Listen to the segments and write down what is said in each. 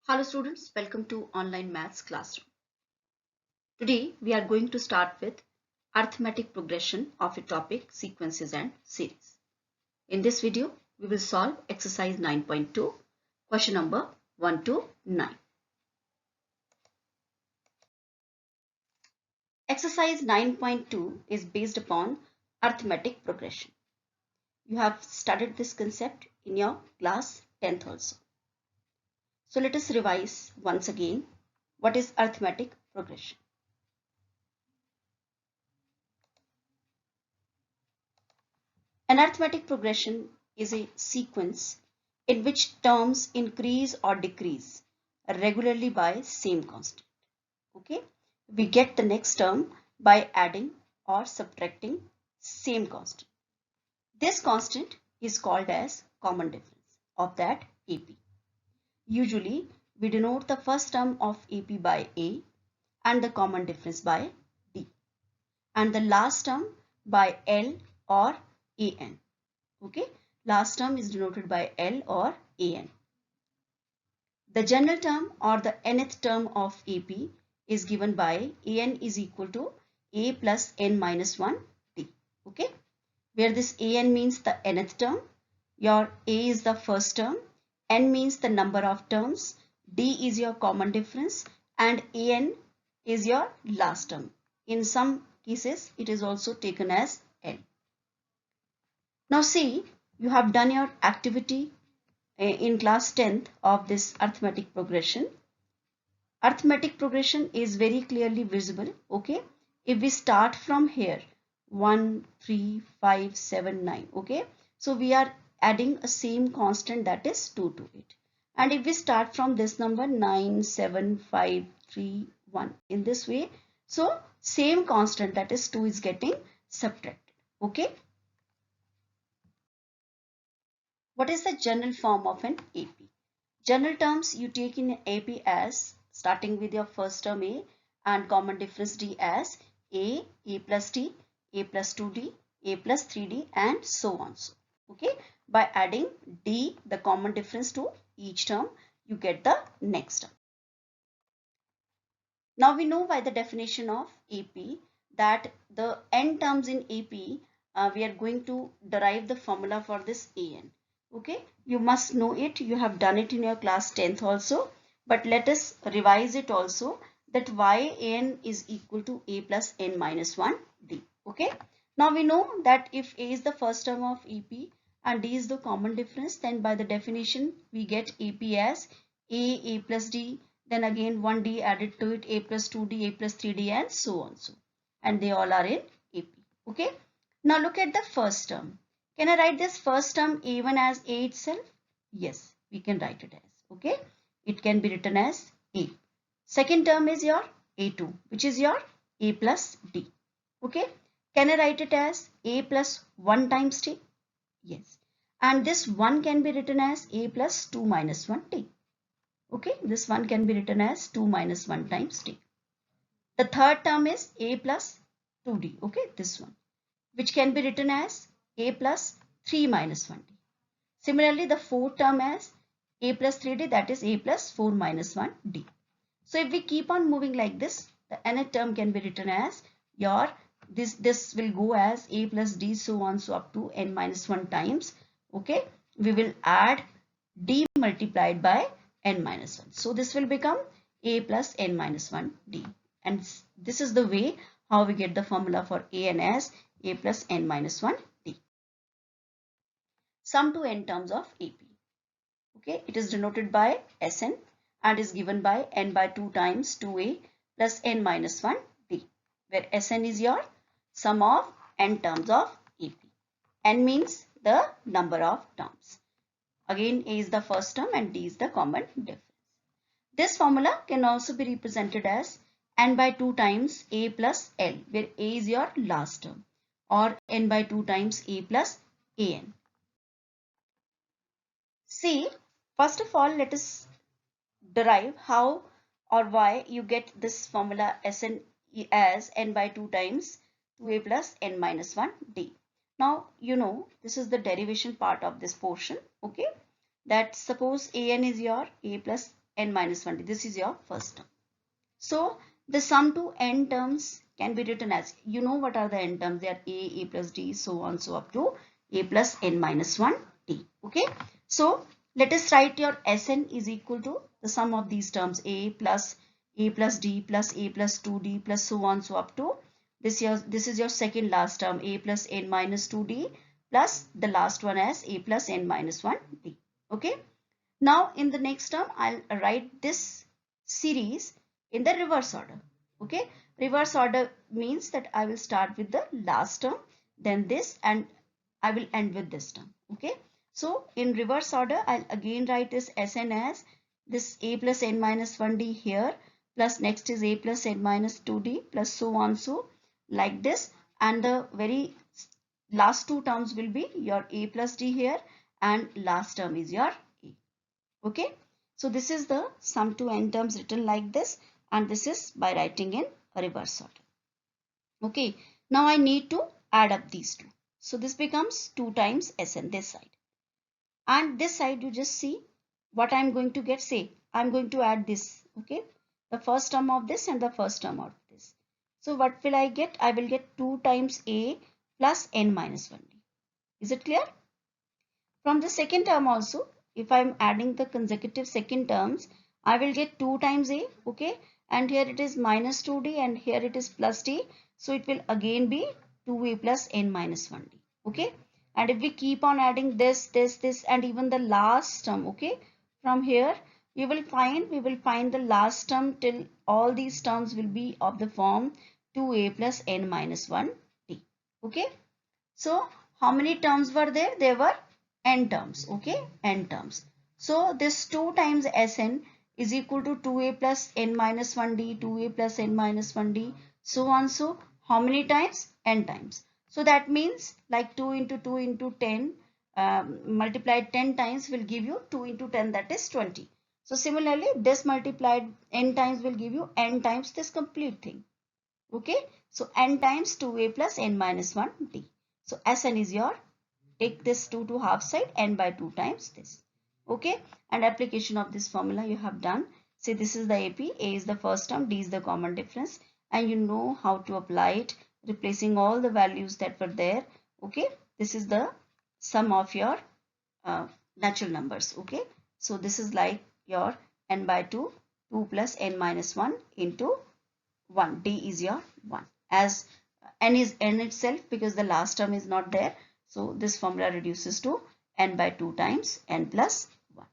Hello students, welcome to online maths classroom. Today we are going to start with arithmetic progression of a topic, sequences and series. In this video, we will solve exercise 9.2, question number 1 to 9. Exercise 9.2 is based upon arithmetic progression. You have studied this concept in your class 10th also. So let us revise once again what is arithmetic progression. An arithmetic progression is a sequence in which terms increase or decrease regularly by same constant. Okay, we get the next term by adding or subtracting same constant. This constant is called as common difference of that AP. Usually, we denote the first term of AP by A and the common difference by D, and the last term by L or AN. Okay, last term is denoted by L or AN. The general term or the nth term of AP is given by AN is equal to A plus N minus 1 D. Okay, where this AN means the nth term, your A is the first term, N means the number of terms, D is your common difference, and AN is your last term. In some cases, it is also taken as L. Now see, you have done your activity in class 10th of this arithmetic progression. Arithmetic progression is very clearly visible. Okay, if we start from here 1 3 5 7 9, okay, so we are adding a same constant, that is 2 to it. And if we start from this number 9 7 5 3 1, in this way, so same constant, that is 2, is getting subtracted. Okay, what is the general form of an AP? General terms you take in AP as, starting with your first term A and common difference D, as A, A plus D, A plus 2D, A plus 3D, and so on. So, okay, by adding D, the common difference, to each term, you get the next term. Now we know by the definition of AP that the n terms in AP, we are going to derive the formula for this AN. Okay, you must know it, you have done it in your class 10th also, but let us revise it also, that YAN is equal to A plus N minus 1 D. Okay, now we know that if A is the first term of AP and D is the common difference, then by the definition we get AP as A plus D, then again 1D added to it, A plus 2D, A plus 3D, and so on. So, and they all are in AP. Okay, now look at the first term. Can I write this first term A1 as A itself? Yes, we can write it as. Okay, it can be written as A. Second term is your A2, which is your A plus D. Okay, can I write it as A plus 1 times D? Yes, and this 1 can be written as A plus 2 minus 1 D. Okay, this one can be written as 2 minus 1 times D. The third term is A plus 2D. Okay, this one, which can be written as A plus 3 minus 1D. Similarly, the fourth term as A plus 3D, that is A plus 4 minus 1D. So if we keep on moving like this, the nth term can be written as your, this will go as A plus D, so on, so up to n minus 1 times. Okay, we will add D multiplied by n minus 1. So this will become A plus n minus 1 D. And this is the way how we get the formula for AN as A plus n minus 1 D. Sum to n terms of AP. Okay, it is denoted by Sn and is given by n by 2 times 2a plus n minus 1 d, where Sn is your sum of n terms of AP. N means the number of terms. Again, A is the first term and D is the common difference. This formula can also be represented as n by 2 times A plus L, where A is your last term, or n by 2 times A plus AN. See, first of all, let us derive how or why you get this formula Sn as n by 2 times 2a plus n minus 1 d. Now, you know, this is the derivation part of this portion. Okay, that suppose an is your a plus n minus 1d. This is your first term. So the sum to n terms can be written as, you know what are the n terms? They are a plus d, so on, so up to a plus n minus 1d. Okay. So let us write your Sn is equal to the sum of these terms, a plus d plus a plus 2d plus so on, so up to this is your second last term, a plus n minus 2d plus the last one as a plus n minus 1d. Okay. Now in the next term, I'll write this series in the reverse order. Okay. Reverse order means that I will start with the last term, then this, and I will end with this term. Okay. So in reverse order, I'll again write this Sn as this a plus n minus 1d here, plus next is a plus n minus 2d plus so on, so like this, and the very last two terms will be your a plus d here, and last term is your a. Okay. So this is the sum to n terms written like this, and this is by writing in a reverse order. Okay. Now I need to add up these two. So this becomes 2 times Sn this side. And this side you just see what I'm going to get. Say I'm going to add this. Okay. The first term of this and the first term of this. So what will I get? I will get 2 times a plus n minus 1d. Is it clear? From the second term also, if I'm adding the consecutive second terms, I will get 2 times a, okay, and here it is minus 2d and here it is plus d, so it will again be 2a plus n minus 1d, okay. And if we keep on adding this and even the last term, okay, from here we will find the last term till all these terms will be of the form 2a plus n minus 1d, okay. So how many terms were there? There were n terms, okay, n terms. So this 2 times Sn is equal to 2a plus n minus 1d, 2a plus n minus 1d, so on. So how many times? N times. So that means like 2 into 2 into 10 multiplied 10 times will give you 2 into 10, that is 20. So similarly, this multiplied n times will give you n times this complete thing. Okay. So n times 2a plus n minus 1d. So Sn is your, take this 2 to half side, n by 2 times this. Okay. And application of this formula you have done. Say this is the AP, A is the first term, D is the common difference, and you know how to apply it, replacing all the values that were there. Okay. This is the sum of your natural numbers. Okay. So this is like your n by 2, 2 plus n minus 1 into 1. D is your 1. As n is n itself because the last term is not there. So this formula reduces to n by 2 times n plus 1.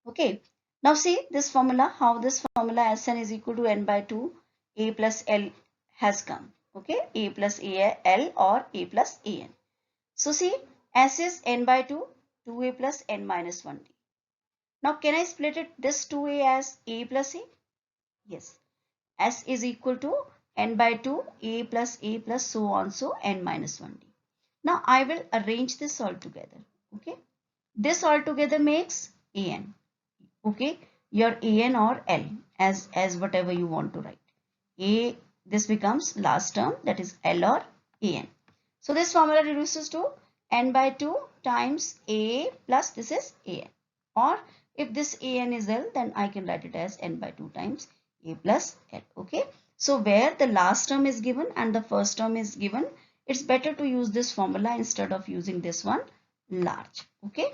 Okay. Now see this formula, how this formula Sn is equal to n by 2 a plus l has come. Okay. A plus al or a plus an. So see S is n by 2, 2a plus n minus 1d. Now can I split it this 2a as a plus a? Yes. S is equal to n by 2 a plus so on, so n minus 1d. Now I will arrange this all together. Okay. This all together makes an. Okay. Your an or l as whatever you want to write. A, this becomes last term, that is l or an. So this formula reduces to n by 2 times a plus this is an. Or if this an is l, then I can write it as n by 2 times a plus l. Okay. So where the last term is given and the first term is given, it's better to use this formula instead of using this one large. Okay.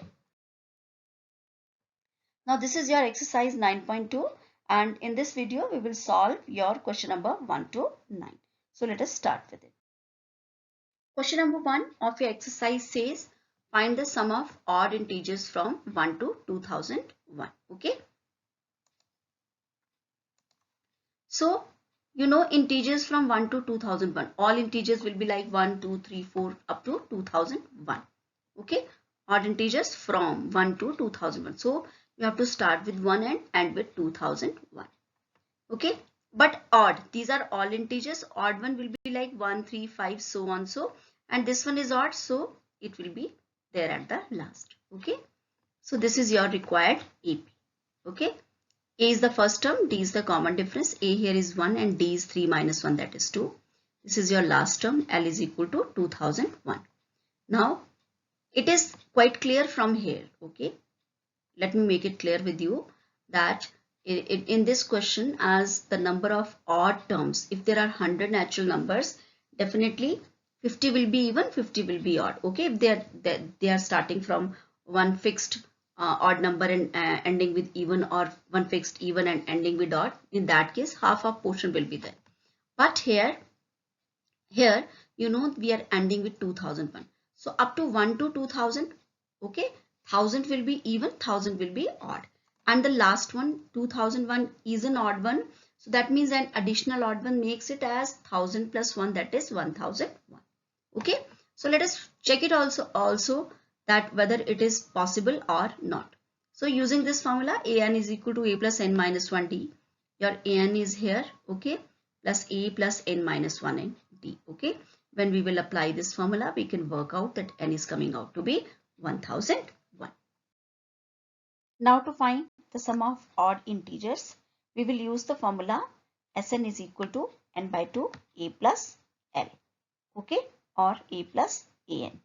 Now this is your exercise 9.2, and in this video we will solve your question number 1 to 9. So let us start with it. Question number 1 of your exercise says find the sum of odd integers from 1 to 2001. Okay. So you know integers from 1 to 2001. All integers will be like 1, 2, 3, 4 up to 2001. Okay. Odd integers from 1 to 2001. So you have to start with 1 and end with 2001. Okay. But odd, these are all integers. Odd one will be like 1, 3, 5, so on, so. And this one is odd, so it will be there at the last. Okay. So this is your required AP. Okay. A is the first term, D is the common difference. A here is 1 and D is 3 minus 1, that is 2. This is your last term, L is equal to 2001. Now, it is quite clear from here. Okay. let me make it clear with you that in this question, as the number of odd terms, if there are 100 natural numbers, definitely 50 will be even, 50 will be odd. Okay, if they are starting from one fixed odd number and ending with even, or one fixed even and ending with odd, in that case half of portion will be there. But here we are ending with 2001, so up to 1 to 2000, okay, 1000 will be even, 1000 will be odd, and the last one 2001 is an odd one, so that means an additional odd one makes it as 1000 plus 1, that is 1001. Okay, so let us check it also that whether it is possible or not. So using this formula, an is equal to a plus n minus 1 d. Your an is here, okay, plus a plus n minus 1 n d. Okay, when we will apply this formula, we can work out that n is coming out to be 1001. Now to find the sum of odd integers, we will use the formula Sn is equal to n by 2 a plus l, okay, or a plus an.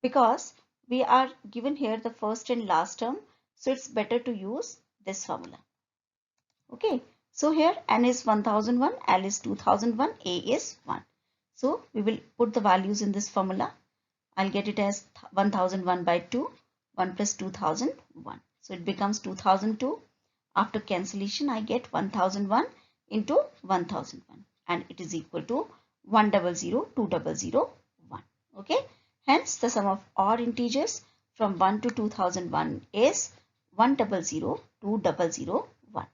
Because we are given here the first and last term, so it's better to use this formula. Okay, so here n is 1001, l is 2001, a is 1. So we will put the values in this formula. I'll get it as 1001 by 2, 1 plus 2001. So it becomes 2002. After cancellation, I get 1001 into 1001, and it is equal to 100,2001. Okay. Hence, the sum of odd integers from 1 to 2001 is 100,2001.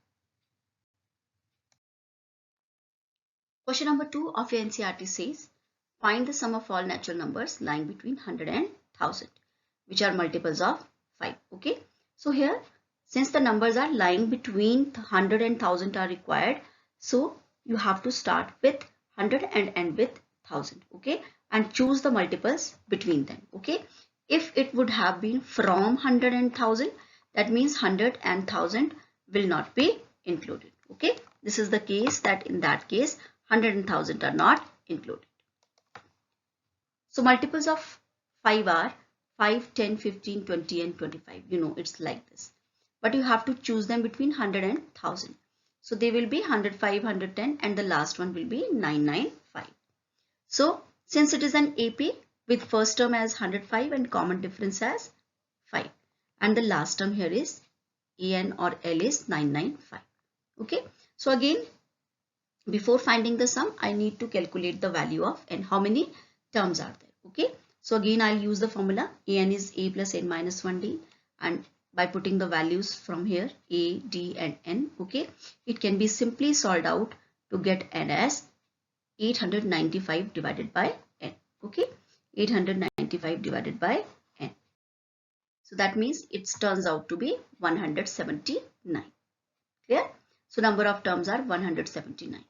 Question number 2 of your NCERT says, find the sum of all natural numbers lying between 100 and 1000, which are multiples of 5. Okay. So here, since the numbers are lying between 100 and 1000 are required, so you have to start with 100 and end with 1000. Okay. And choose the multiples between them. Okay. If it would have been from 100 and 1000, that means 100 and 1000 will not be included. Okay. This is the case that in that case 100 and 1000 are not included. So multiples of 5 are 5, 10, 15, 20 and 25. You know, it's like this. But you have to choose them between 100 and 1000. So they will be 105, 110 and the last one will be 995. So since it is an AP with first term as 105 and common difference as 5. And the last term here is AN or L is 995. Okay. So again, before finding the sum, I need to calculate the value of n. How many terms are there? Okay. So again, I'll use the formula. An is a plus n minus 1d, and by putting the values from here a, d and n, okay, it can be simply solved out to get n as 895 divided by n. Okay, 895 divided by n. So that means it turns out to be 179. Clear? So number of terms are 179.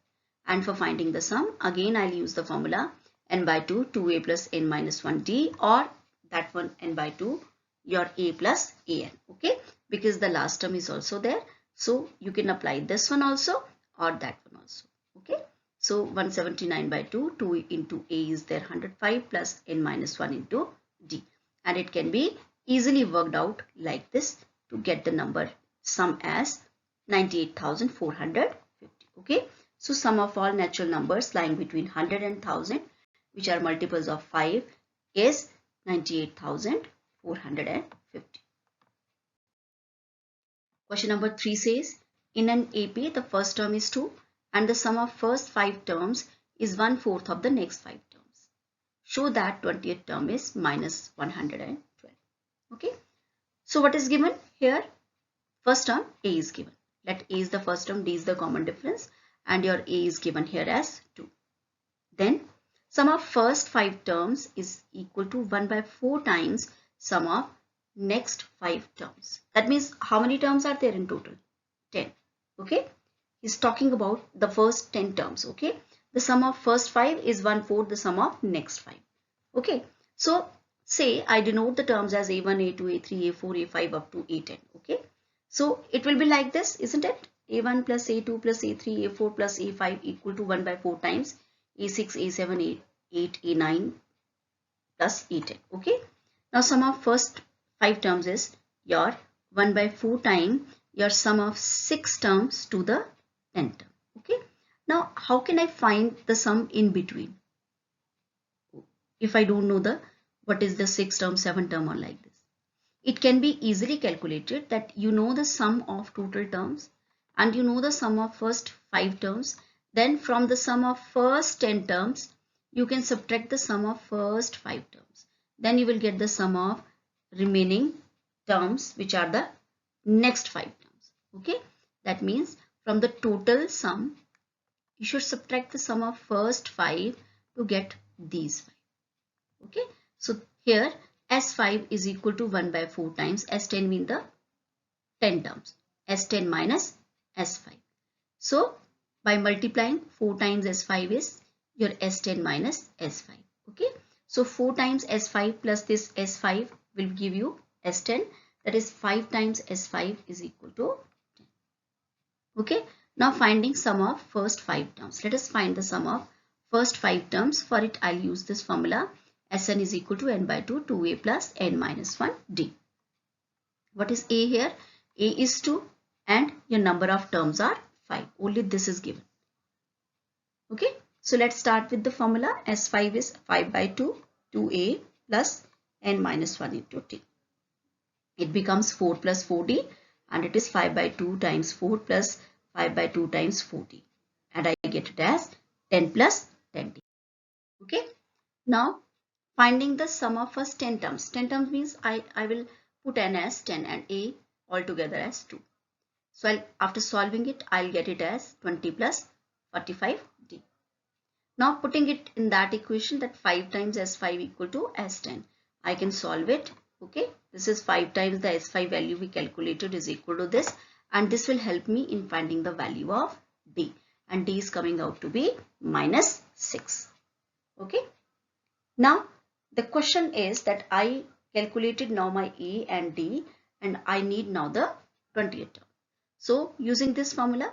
And for finding the sum, again I'll use the formula n by 2, 2a plus n minus 1d, or that one n by 2, your a plus an. Okay, because the last term is also there. So you can apply this one also or that one also. Okay, so 179 by 2, 2 into a is there 105 plus n minus 1 into d. And it can be easily worked out like this to get the number sum as 98,450. Okay, so sum of all natural numbers lying between 100 and 1000, which are multiples of 5, is 98,450. Question number 3 says, in an AP, the first term is 2 and the sum of first 5 terms is 1/4 of the next 5 terms. Show that 20th term is minus 112. Okay, so what is given here? First term a is given. Let a is the first term, d is the common difference, and your a is given here as 2. Then sum of first 5 terms is equal to 1/4 times sum of next 5 terms. That means how many terms are there in total? 10. Okay, he's talking about the first 10 terms. Okay, the sum of first 5 is 1/4 the sum of next 5. Okay, so say I denote the terms as a1, a2, a3, a4, a5 up to a10. Okay, so it will be like this, isn't it? a1 plus a2 plus a3, a4 plus a5 equal to 1/4 times a6, a7, a8, a9 plus a10. Okay, now sum of first 5 terms is your 1 by 4 times your sum of 6 terms to the 10 term. Okay. Now, how can I find the sum in between? If I don't know what is the 6 term, 7 term or like this. It can be easily calculated that you know the sum of total terms and you know the sum of first 5 terms. Then from the sum of first 10 terms, you can subtract the sum of first 5 terms. Then you will get the sum of remaining terms, which are the next 5 terms. Okay. That means from the total sum, you should subtract the sum of first 5 to get these 5. Okay. So here S5 is equal to 1 by 4 times S10 mean the 10 terms. S10 minus S5. So by multiplying 4 times S5 is your S10 minus S5. Okay. So 4 times S5 plus this S5 will give you S10. That is 5 times S5 is equal to 10. Okay. Now finding sum of first 5 terms. Let us find the sum of first 5 terms. For it I'll use this formula. Sn is equal to n by 2, 2a plus n minus 1 d. What is a here? A is 2 and your number of terms are 5. Only this is given. Okay. So let's start with the formula. S5 is 5 by 2, 2a plus n minus 1 into t. It becomes 4 plus 4d and it is 5 by 2 times 4 plus 5 by 2 times 4d. And I get it as 10 plus 10d. Okay. Now finding the sum of first 10 terms. 10 terms means I will put n as 10 and a altogether as 2. So after solving it, I'll get it as 20 plus 45d. Now putting it in that equation that 5 times S5 equal to S10. I can solve it. Okay. This is 5 times the S5 value we calculated is equal to this. And this will help me in finding the value of D. And D is coming out to be minus 6. Okay. Now the question is that I calculated now my A and D and I need now the 20th term. So using this formula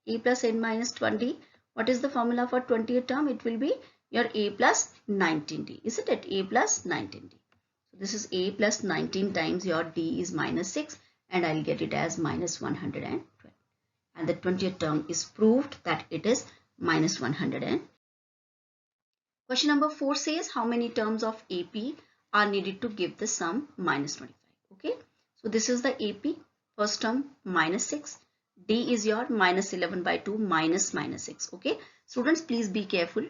A plus n minus 20, what is the formula for 20th term? It will be your A plus 19D. Isn't it? A plus 19D. So this is A plus 19 times your D is minus 6 and I'll get it as minus 112. And the 20th term is proved that it is minus 100. Question number 4 says how many terms of AP are needed to give the sum minus 25. Okay. So this is the AP. First term minus 6. D is your minus 11 by 2 minus minus 6. Okay. Students, please be careful.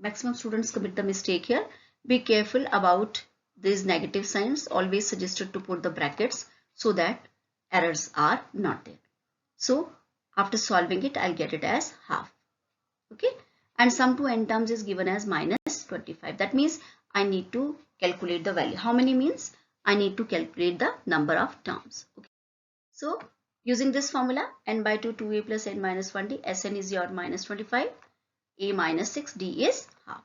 Maximum students commit the mistake here. Be careful about these negative signs. Always suggested to put the brackets so that errors are not there. So after solving it, I'll get it as half. Okay. And sum to n terms is given as minus 25. That means I need to calculate the value. How many means? I need to calculate the number of terms. Okay. So using this formula, n by 2, 2a plus n minus 1d, Sn is your minus 25, a minus 6, d is half.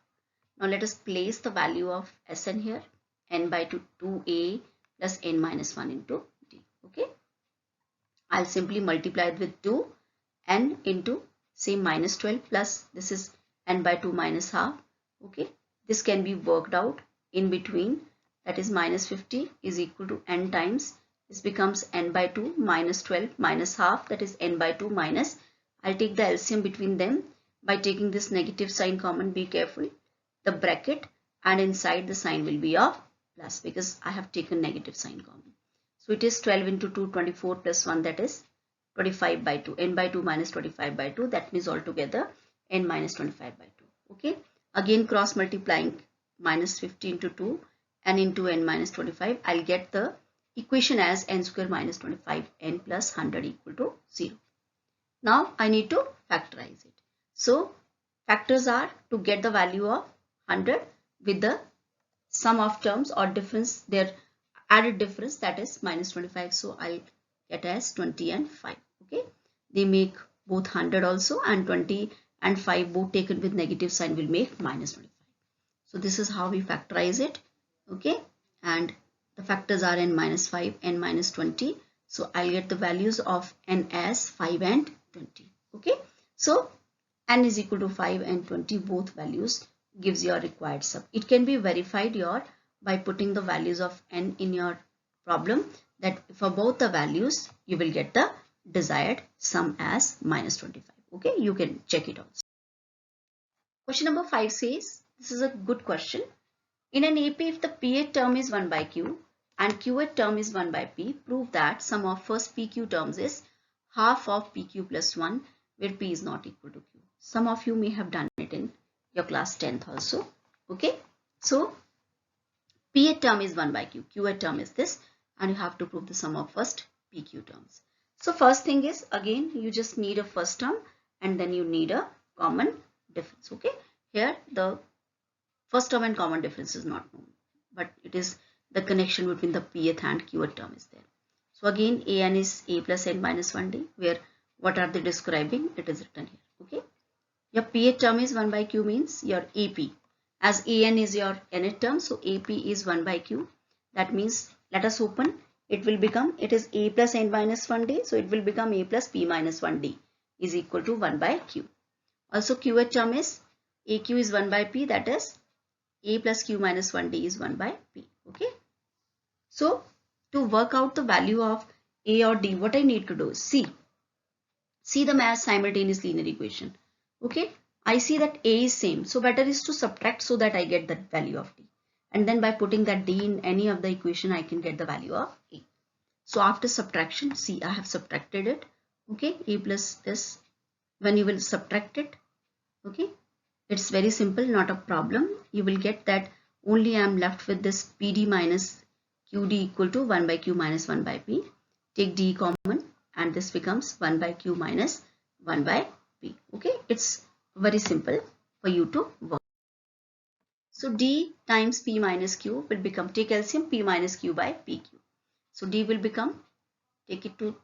Now let us place the value of Sn here, n by 2, 2a plus n minus 1 into d. Okay. I'll simply multiply it with 2, n into say minus 12 plus this is n by 2 minus half. Okay. This can be worked out in between, that is minus 50 is equal to n times. This becomes n by 2 minus 12 minus half, that is n by 2 minus. I'll take the LCM between them by taking this negative sign common. Be careful. The bracket and inside the sign will be of plus because I have taken negative sign common. So it is 12 into 2, 24 plus 1, that is 25 by 2. N by 2 minus 25 by 2. That means altogether n minus 25 by 2. Okay. Again cross multiplying minus 50 into 2 n into n minus 25. I'll get the equation as n square minus 25 n plus 100 equal to 0. Now I need to factorize it. So factors are to get the value of 100 with the sum of terms or difference, their added difference, that is minus 25. So I'll get as 20 and 5. Okay. They make both 100 also, and 20 and 5 both taken with negative sign will make minus 25. So this is how we factorize it. Okay. And the factors are n minus 5, n minus 20. So I'll get the values of n as 5 and 20. Okay. So n is equal to 5 and 20, both values gives your required sum. It can be verified by putting the values of n in your problem. that for both the values you will get the desired sum as -25. Okay, you can check it out. Question number 5 says, this is a good question. In an AP, if the PA term is 1 by Q and QA term is 1 by P, prove that sum of first PQ terms is half of PQ plus 1, where P is not equal to Q. Some of you may have done it in your class 10th also. Okay, so PA term is 1 by Q, QA term is this, and you have to prove the sum of first PQ terms. So first thing is, again, you just need a first term and then you need a common difference. Okay, here the first term and common difference is not known, but it is the connection between the pth and qth term is there. So again, an is a plus n minus 1d, where what are they describing? It is written here. Okay, your pth term is 1 by q means your ap, as an is your nth term, so ap is 1 by q. That means, let us open, it will become, it is a plus n minus 1d, so it will become a plus p minus 1d is equal to 1 by q. Also qth term is aq is 1 by p, that is a plus q minus 1d is 1 by p. Okay, so to work out the value of a or d, what I need to do is see them as simultaneous linear equation. Okay, I see that a is same, so better is to subtract so that I get the value of d, and then by putting that d in any of the equation I can get the value of a. So after subtraction, see, I have subtracted it. Okay, a plus this, when you will subtract it, okay, it's very simple, not a problem. You will get that only I am left with this PD minus QD equal to 1 by Q minus 1 by P. Take D common and this becomes 1 by Q minus 1 by P. Okay, it's very simple for you to work. So D times P minus Q will become, take LCM, P minus Q by PQ. So D will become, take it to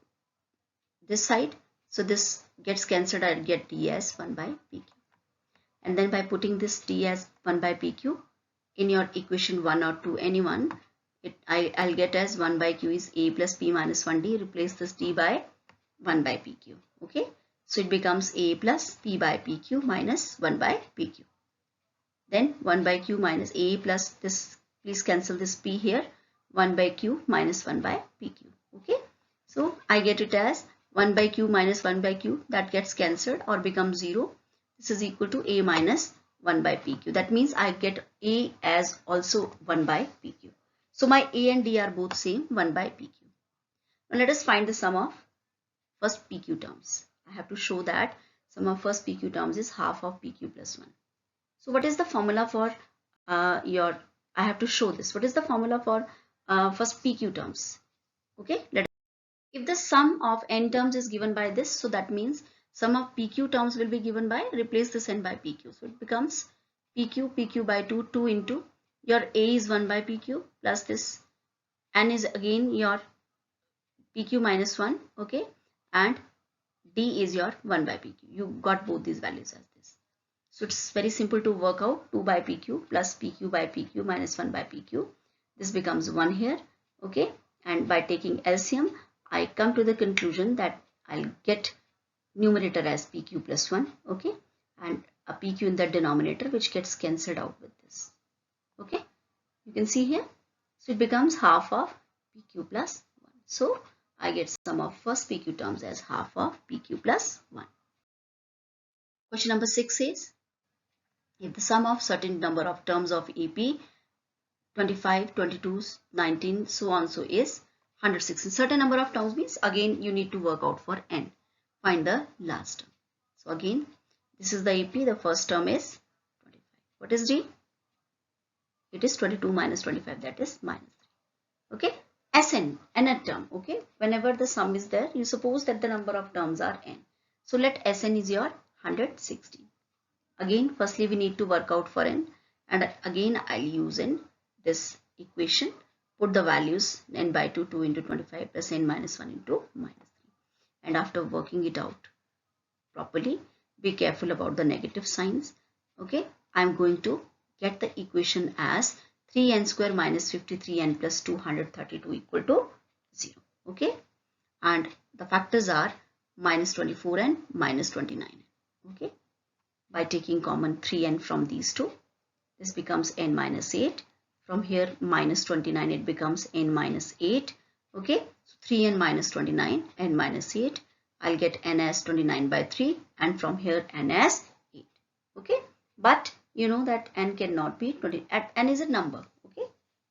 this side. So this gets cancelled, I'll get D as 1 by PQ. And then by putting this d as 1 by pq in your equation 1 or 2, anyone, I'll get as 1 by q is a plus p minus 1d, replace this d by 1 by pq. Okay, so it becomes a plus p by pq minus 1 by pq. Then 1 by q minus a plus this, please cancel this p here, 1 by q minus 1 by pq. Okay, so I get it as 1 by q minus 1 by q, that gets cancelled or becomes 0. This is equal to a minus 1 by pq. That means I get a as also 1 by pq. So my a and d are both same, 1 by pq. Now let us find the sum of first pq terms. I have to show that sum of first pq terms is half of pq plus 1. So what is the formula for I have to show this. What is the formula for first pq terms? Okay, if the sum of n terms is given by this, so that means sum of pq terms will be given by, replace this n by pq. So it becomes pq by 2, 2 into your a is 1 by pq plus this n is again your pq minus 1. Okay, and d is your 1 by pq. You got both these values as this. So it's very simple to work out, 2 by pq plus pq by pq minus 1 by pq. This becomes 1 here. Okay, and by taking LCM, I come to the conclusion that I'll get numerator as pq plus 1, okay, and a pq in the denominator, which gets cancelled out with this. Okay, you can see here, so it becomes half of pq plus 1. So I get sum of first pq terms as half of pq plus 1. Question number 6 says, if the sum of certain number of terms of AP 25, 22, 19, so on, so is 116. Certain number of terms means, again you need to work out for n. Find the last term. So again, this is the AP, the first term is 25. What is D? It is 22 minus 25, that is minus 3. Okay, Sn, nth term. Okay, whenever the sum is there, you suppose that the number of terms are n. So let Sn is your 116. Again, firstly we need to work out for n, and again I'll use in this equation, put the values n by 2, 2 into 25 plus n minus 1 into minus 3. And after working it out properly, be careful about the negative signs. Okay, I'm going to get the equation as 3n square minus 53n plus 232 equal to 0. Okay, and the factors are minus 24 and minus 29. Okay, by taking common 3n from these two, this becomes n minus 8. From here minus 29, it becomes n minus 8. Okay, so 3n minus 29, n minus 8. I'll get n as 29 by 3 and from here n as 8. Okay, but you know that n cannot be 20. N is a number. Okay,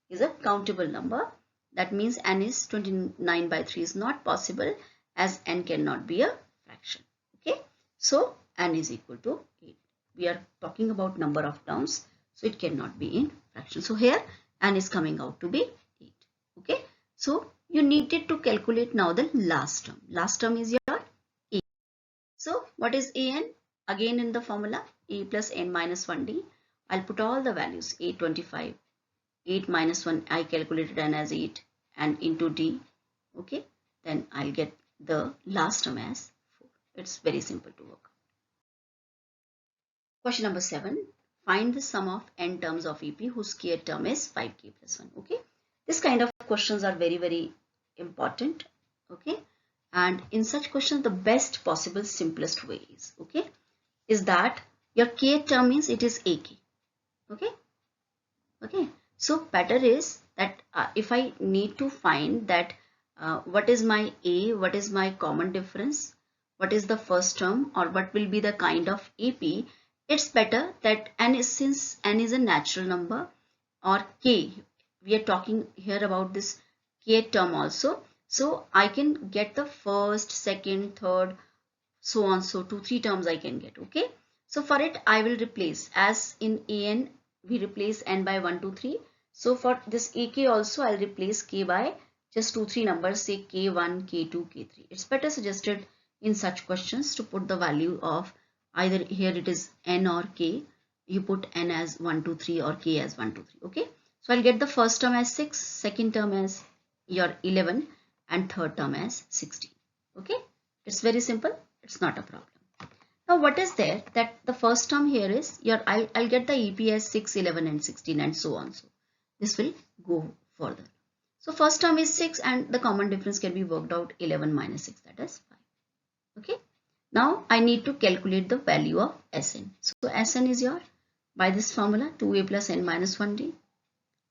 is a countable number. That means n is 29 by 3 is not possible as n cannot be a fraction. Okay, so n is equal to 8. We are talking about number of terms, so it cannot be in fraction. So here n is coming out to be 8. Okay, so you needed to calculate now the last term. Last term is your a. So what is an? Again in the formula a plus n minus 1d. I'll put all the values a 25, 8 minus 1 I calculated n as 8 and into d. Okay, then I'll get the last term as 4. It's very simple to work. Question number 7. Find the sum of n terms of EP whose kth term is 5k plus 1. Okay, this kind of questions are very important. Okay, and in such questions the best possible simplest way is, okay, is that your kth term means it is ak. Okay, so better is that if I need to find that what is my a, what is my common difference, what is the first term, or what will be the kind of ap, it's better that n is, since n is a natural number, or k, we are talking here about this kth term also, so I can get the first, second, third, so on, so 2 3 terms I can get. Okay, so for it I will replace, as in an we replace n by 1 2 3, so for this ak also I'll replace k by just 2 3 numbers, say k1 k2 k3. It's better suggested in such questions to put the value of either, here it is n or k, you put n as 1 2 3 or k as 1 2 3. Okay, so I'll get the first term as 6, second term as your 11 and third term as 16. Okay, it's very simple, it's not a problem. Now what is there, that the first term here is your, I'll get the EP as 6, 11 and 16 and so on. So this will go further. So first term is 6 and the common difference can be worked out, 11 minus 6, that is 5. Okay, now I need to calculate the value of Sn. So Sn is your, by this formula 2a plus n minus 1d.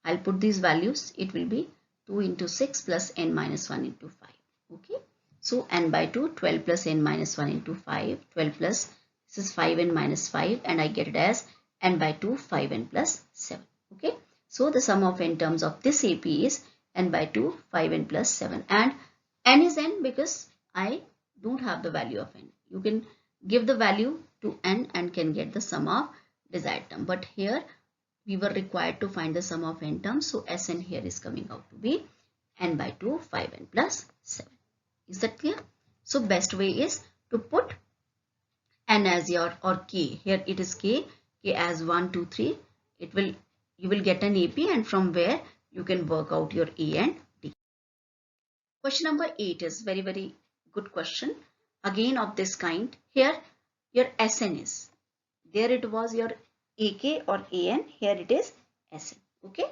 I'll put these values, it will be 2 into 6 plus n minus 1 into 5. Okay, so n by 2, 12 plus n minus 1 into 5, 12 plus, this is 5n minus 5 and I get it as n by 2, 5n plus 7. Okay, so the sum of n terms of this AP is n by 2, 5n plus 7, and n is n because I don't have the value of n. You can give the value to n and can get the sum of desired term, but here we were required to find the sum of n terms, so Sn here is coming out to be n by 2, 5n plus 7. Is that clear? So best way is to put n as your, or k, here it is k as 1 2 3, it will, you will get an AP and from where you can work out your a and d. Question number 8 is very good question, again of this kind. Here your Sn is, there it was your ak or an, here it is Sn. Okay,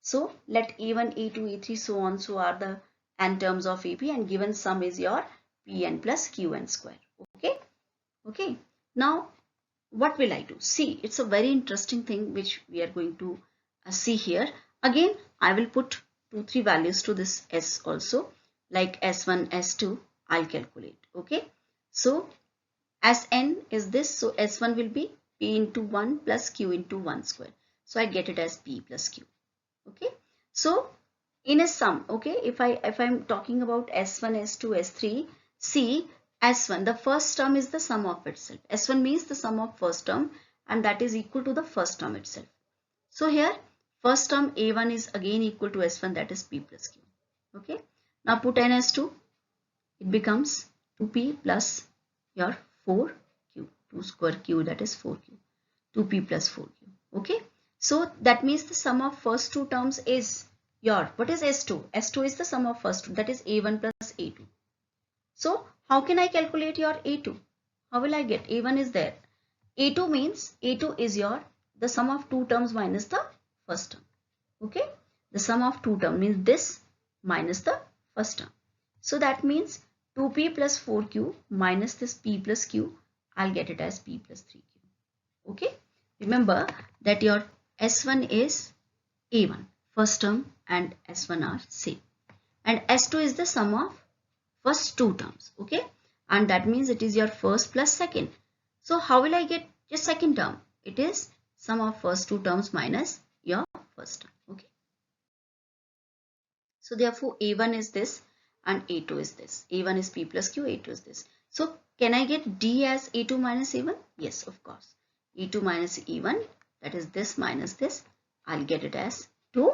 so let a1 a2 a3 so on, so are the n terms of AP and given sum is your pn plus qn square. Okay, now what will I do? See, it's a very interesting thing which we are going to see here. Again I will put 2 3 values to this s also, like s1 s2 I'll calculate. Okay, so Sn is this, so s1 will be p into 1 plus q into 1 square, so I get it as p plus q. Okay, so in a sum, okay, if I'm talking about s1 s2 s3, see s1, the first term is the sum of itself. S1 means the sum of first term and that is equal to the first term itself. So here first term a1 is again equal to s1, that is p plus q. Okay, now put n as 2, it becomes 2p plus your 4q, 2 square q, that is 4q, 2p plus 4q. Okay, so that means the sum of first two terms is your, what is s2? S2 is the sum of first two, that is a1 plus a2. So how can I calculate your a2? How will I get? a1 is there, a2 means a2 is your, the sum of two terms minus the first term. Okay, the sum of two terms means this minus the first term. So that means 2p plus 4q minus this p plus q, I'll get it as p plus 3q. Okay, remember that your s1 is a1, first term and s1 are same. and S2 is the sum of first two terms. Okay, and that means it is your first plus second. So how will I get your second term? It is sum of first two terms minus your first term. Okay, so therefore A1 is this and A2 is this. A1 is P plus Q, A2 is this. So can I get D as A2 minus A1? Yes, of course. E2 minus E1, that is this minus this. I'll get it as 2.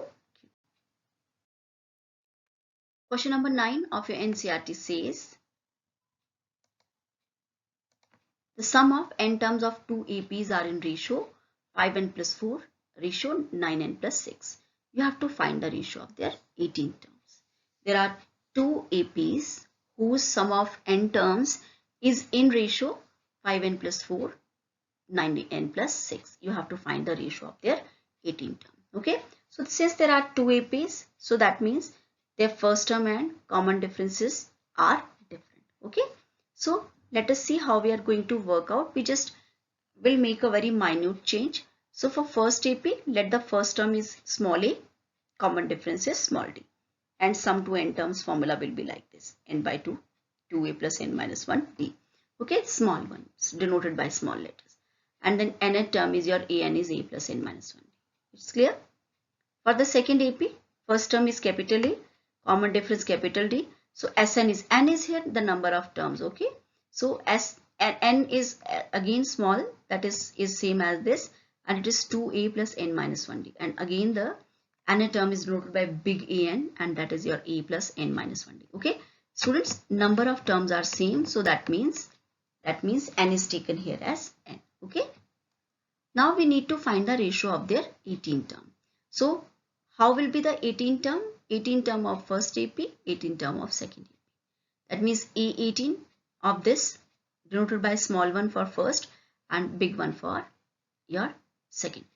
Question number 9 of your NCERT says the sum of n terms of two APs are in ratio 5n plus 4 ratio 9n plus 6. You have to find the ratio of their 18 terms. There are two APs whose sum of n terms is in ratio 5n plus 4 9n plus 6. You have to find the ratio of their 18 term. Okay, so since there are two APs, so that means their first term and common differences are different. Okay, so let us see how we are going to work out. We just will make a very minute change. So for first AP, let the first term is small a, common difference is small d, and sum to n terms formula will be like this: n by 2, 2a plus n minus 1 d. Okay, small ones denoted by small letters. And then nth term is your an is a plus n minus 1. It's clear? For the second AP, first term is capital A, common difference capital D. So n is here the number of terms. Okay, so n is again small, that is same as this, and it is 2a plus n minus 1d. And again the nth term is denoted by big an, and that is your a plus n minus 1d. Okay, students, number of terms are same, so that means n is taken here as n. Okay, now we need to find the ratio of their 18 term. So how will be the 18 term? 18 term of first AP, 18 term of second AP. That means A18 of this denoted by small one for first and big one for your second.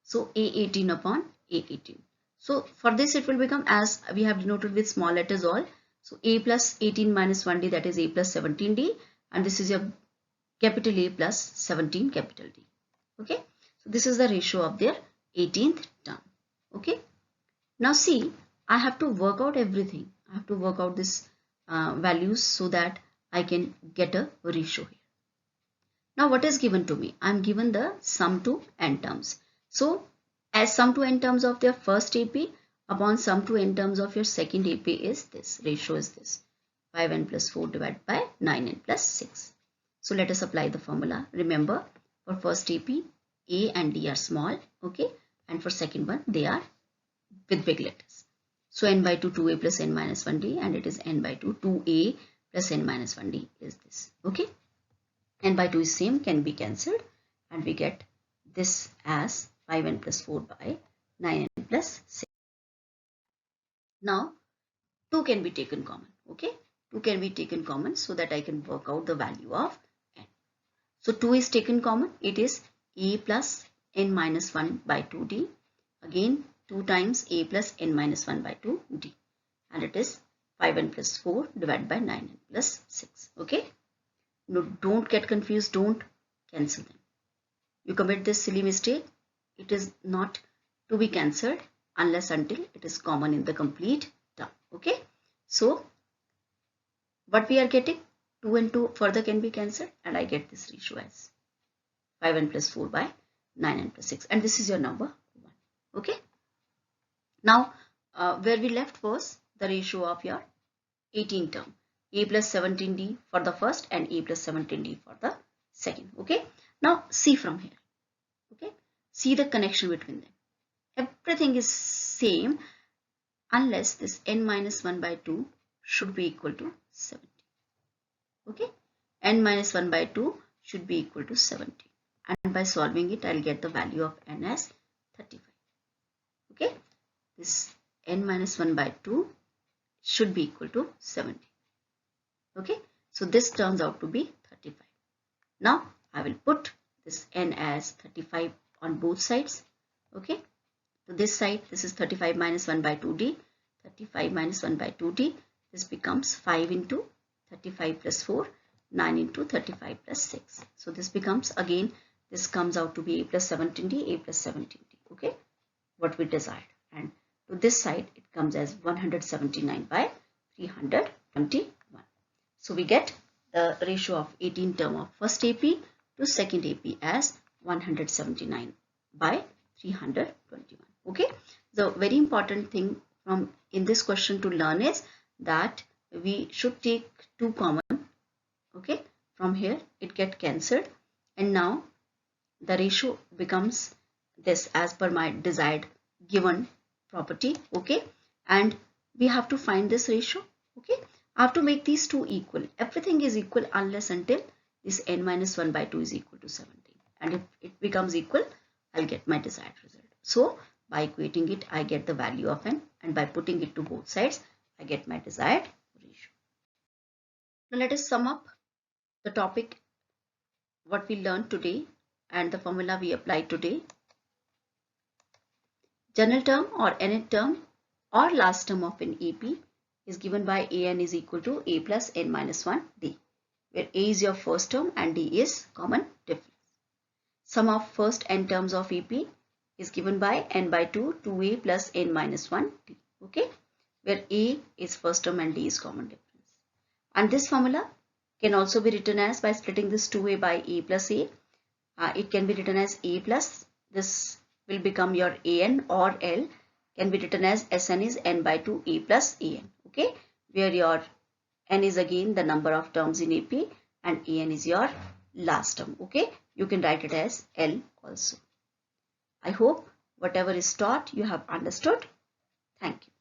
So A18 upon A18. So for this it will become, as we have denoted with small letters all. So A plus 18 minus 1D, that is A plus 17D, and this is your capital A plus 17 capital D. Okay, so this is the ratio of their 18th term. Okay, now see, I have to work out everything. I have to work out this values so that I can get a ratio here. Now what is given to me? I am given the sum to n terms. So as sum to n terms of their first AP upon sum to n terms of your second AP is this, ratio is this, 5n plus 4 divided by 9n plus 6. So let us apply the formula. Remember, for first AP, A and D are small, okay, and for second one they are with big letters. So n by 2, 2a plus n minus 1d, and it is n by 2, 2a plus n minus 1d is this. Okay, n by 2 is same, can be cancelled, and we get this as 5n plus 4 by 9n plus 6. Now 2 can be taken common. Okay, 2 can be taken common so that I can work out the value of n. So 2 is taken common, it is a plus n minus 1 by 2d, again 2 times a plus n minus 1 by 2d, and it is 5n plus 4 divided by 9n plus 6. Okay, no, don't get confused, don't cancel them. You commit this silly mistake, it is not to be cancelled unless until it is common in the complete term. Okay, so what we are getting, 2 and 2 further can be cancelled, and I get this ratio as 5n plus 4 by 9n plus 6, and this is your number 1. Okay, now where we left was the ratio of your 18 term, a plus 17d for the first and a plus 17d for the second. Okay, now see from here. Okay, see the connection between them. Everything is same unless this n minus 1 by 2 should be equal to 70. Okay, n minus 1 by 2 should be equal to 70, and by solving it I'll get the value of n as 35. Okay, this n minus 1 by 2 should be equal to 70. Okay, so this turns out to be 35. Now I will put this n as 35 on both sides. Okay, so this side, this is 35 minus 1 by 2d, 35 minus 1 by 2d, this becomes 5 into 35 plus 4, 9 into 35 plus 6. So this becomes, again this comes out to be a plus 17d, a plus 17d. Okay, what we desired, and to this side it comes as 179 by 321. So we get the ratio of 18 term of first AP to second AP as 179 by 321. Okay. The very important thing from in this question to learn is that we should take 2 common. Okay. From here it get cancelled, and now the ratio becomes this as per my desired given property. Okay. And we have to find this ratio. Okay. I have to make these two equal. Everything is equal unless until this n minus 1 by 2 is equal to 17. And if it becomes equal, I'll get my desired result. So by equating it, I get the value of n, and by putting it to both sides, I get my desired ratio. Now let us sum up the topic, what we learned today and the formula we applied today. General term or nth term or last term of an AP is given by an is equal to a plus n minus 1 d, where a is your first term and d is common difference. Sum of first n terms of AP is given by n by 2 2a plus n minus 1 d. Okay, where a is first term and d is common difference. And this formula can also be written as, by splitting this 2a by a plus a, it can be written as a plus, this will become your an, or L can be written as Sn is n by 2 a plus an. Okay, where your n is again the number of terms in AP and an is your last term. Okay, you can write it as L also. I hope whatever is taught you have understood. Thank you.